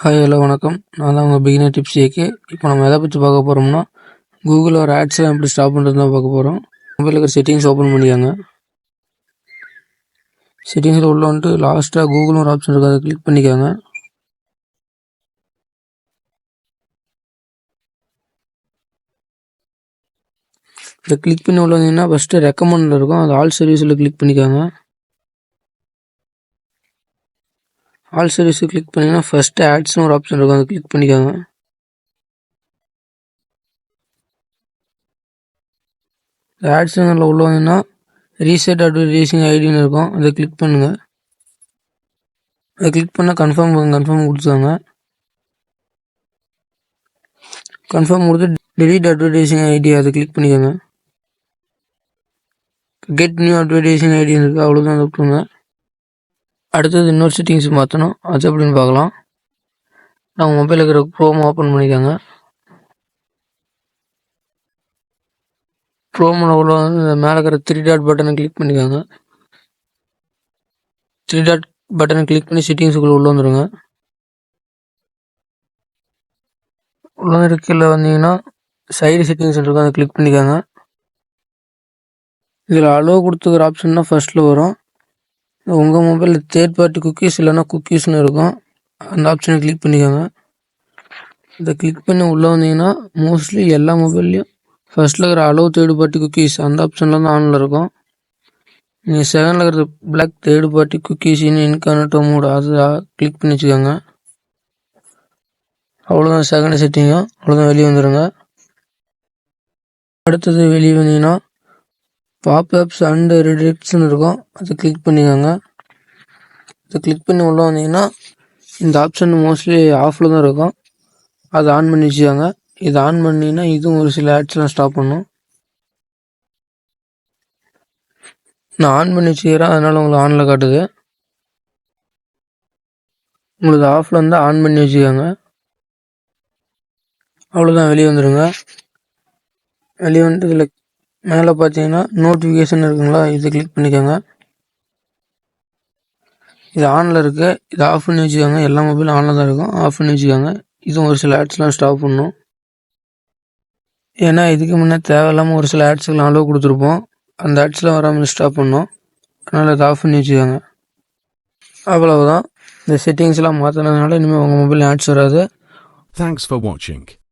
Hi hello வணக்கம். நான் தான் உங்கள் பிகினர் டிப்ஸ் ஏகே. இப்போ நம்ம எதை பற்றி பார்க்க போகிறோம்னா, கூகுளில் ஒரு ஆட்ஸ்லாம் எப்படி ஸ்டாப் பண்ணுறது தான் பார்க்க போகிறோம். மொபைலில் இருக்கிற செட்டிங்ஸ் ஓப்பன் பண்ணிக்காங்க. செட்டிங்ஸில் உள்ள வந்துட்டு லாஸ்ட்டாக கூகுள்னு ஒரு ஆப்ஷன் இருக்குது, அதை கிளிக் பண்ணிக்காங்க. இதை கிளிக் பண்ணி உள்ள வந்தீங்கன்னா ஃபஸ்ட்டு ரெக்கமெண்டில் இருக்கும், அது ஆல் சர்வீஸில் கிளிக் பண்ணிக்காங்க. ஆல் சர்வீஸை கிளிக் பண்ணிங்கன்னா ஃபஸ்ட்டு ஆட்ஸ்னு ஒரு ஆப்ஷன் இருக்கும், அதை கிளிக் பண்ணிக்காங்க. ஆட்ஸ் சேனலில் உள்ள வந்தீங்கன்னா ரீசெட் அட்வர்டைசிங் ஐடின்னு இருக்கும், அதை கிளிக் பண்ணுங்கள். அதை கிளிக் பண்ணால் கன்ஃபார்ம் கொடுத்துக்காங்க. கன்ஃபார்ம் கொடுத்து டெலீட் அட்வர்டைசிங் ஐடி அதை கிளிக் பண்ணிக்கோங்க. கெட் நியூ அட்வர்டைசிங் ஐடின்னு இருக்குது, அவ்வளோதான் விட்டுருங்க. அடுத்தது இன்னொரு செட்டிங்ஸ் மாற்றணும், அது எப்படின்னு பார்க்கலாம். நான் மொபைலில் இருக்கிற க்ரோம் ஓப்பன் பண்ணிக்கோங்க. க்ரோமில் உள்ள மேலே இருக்கிற 3 டாட் பட்டனை கிளிக் பண்ணிக்கோங்க. 3 டாட் பட்டனை கிளிக் பண்ணி செட்டிங்ஸுக்குள்ளே உள்ள வந்துடுங்க. உள்ள இருக்கையில் வந்தீங்கன்னா சைடு செட்டிங்ஸ் இருக்கும், அதை கிளிக் பண்ணிக்கோங்க. இதில் அலோ கொடுத்துக்கிற ஆப்ஷன் தான் ஃபர்ஸ்ட்டில் வரும். உங்கள் மொபைலில் தேர்ட் பார்ட்டி குக்கீஸ் இல்லைன்னா குக்கீஸ்னு இருக்கும், அந்த ஆப்ஷனை கிளிக் பண்ணிக்கோங்க. இதை கிளிக் பண்ணி உள்ளே வந்தீங்கன்னா மோஸ்ட்லி எல்லா மொபைல்லையும் ஃபர்ஸ்ட்டில் இருக்கிற அலோ தேர்ட் பார்ட்டி குக்கீஸ் அந்த ஆப்ஷனில் தான் ஆனில் இருக்கும். நீங்கள் செகண்டில் இருக்கிற block third party cookies incognito mode அதை கிளிக் பண்ணி வச்சுக்கோங்க. அவ்வளோதான் செகண்ட் செட்டிங்கும், அவ்வளோதான் வெளியே வந்துடுங்க. அடுத்தது வெளியே வந்தீங்கன்னா பாப்அப்ஸ் அண்ட் ரிடெக்ட்ஸ்னு இருக்கும், அதை கிளிக் பண்ணிக்கோங்க. அதை கிளிக் பண்ணி உள்ளே வந்தீங்கன்னா இந்த ஆப்ஷன் மோஸ்ட்லி ஆஃபில் தான் இருக்கும், அதை ஆன் பண்ணி வச்சுக்கோங்க. இது ஆன் பண்ணிங்கன்னா இதுவும் ஒரு சில ஆட்ஸ்லாம் ஸ்டாப் பண்ணும். நான் ஆன் பண்ணி வச்சுக்கிறேன், அதனால் உங்களுக்கு ஆனில் காட்டுது. உங்களுக்கு ஆஃபில் இருந்தால் ஆன் பண்ணி வச்சுக்கோங்க. அவ்வளோதான் வெளியே வந்துடுங்க. வெளியே வந்துட்டு இதில் மேலே பார்த்தீங்கன்னா நோட்டிஃபிகேஷன் இருக்குங்களா, இதை கிளிக் பண்ணிக்கோங்க. இது ஆனில் இருக்குது, இது ஆஃப் பண்ணி வச்சுக்கோங்க. எல்லா மொபைலும் ஆனில் தான் இருக்கும், ஆஃப் பண்ணி வச்சுக்கோங்க. இதுவும் ஒரு சில ஆட்ஸ்லாம் ஸ்டாப் பண்ணும். ஏன்னா இதுக்கு முன்னே தேவையில்லாமல் ஒரு சில ஆட்ஸுக்கெலாம் அளவு கொடுத்துருப்போம், அந்த ஆட்ஸ்லாம் வராமல் ஸ்டாப் பண்ணோம், அதனால் இதை ஆஃப் பண்ணி வச்சுக்கோங்க. அவ்வளவுதான். இந்த செட்டிங்ஸ்லாம் மாற்றினதுனால இனிமேல் உங்கள் மொபைல் ஆட்ஸ் வராது. Thanks for watching.